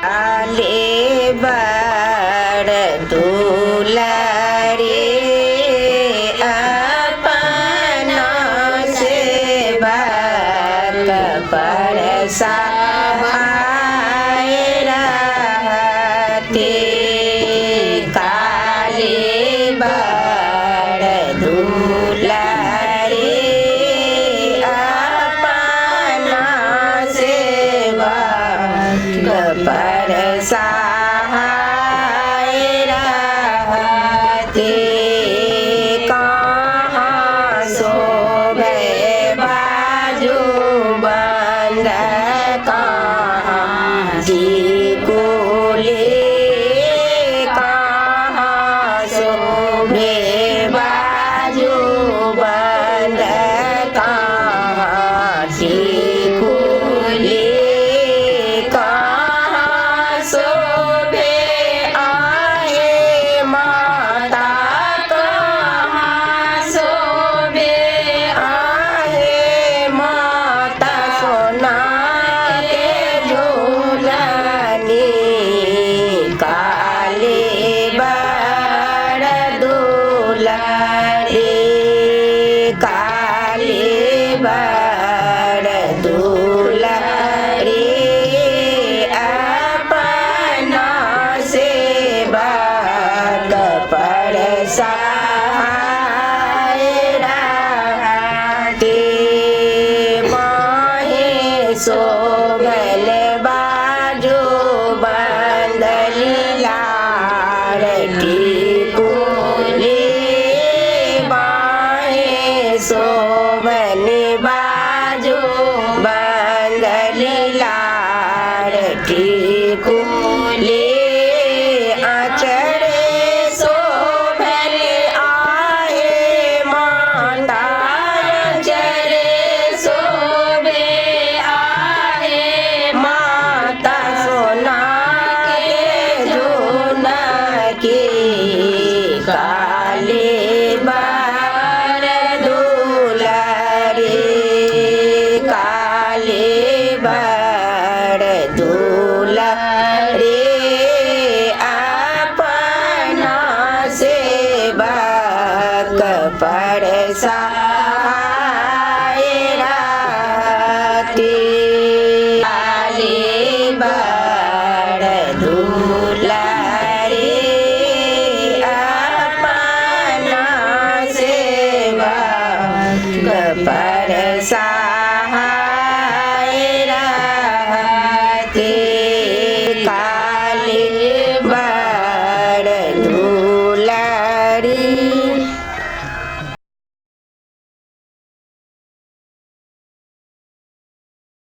आले बाळ तुला रे आपण सेवा परसा राहते काले बाळ तुला रे आपण सेवा परसाय रहते कहाँ शोभे बाजू बंद कहाँ कुले कहाँ शोभे बाजू बंद कहाँ कुले शोभे आए माता कहाँ शोभे आए माता सोना के झूलनी काले बड़ दुलारे काले बड़ दुलारे परसाय रहते माहे शोभन बाजू बंदल लाड़ टिकुले माहे शोभन बाजू बंदल लाड़ टिकुले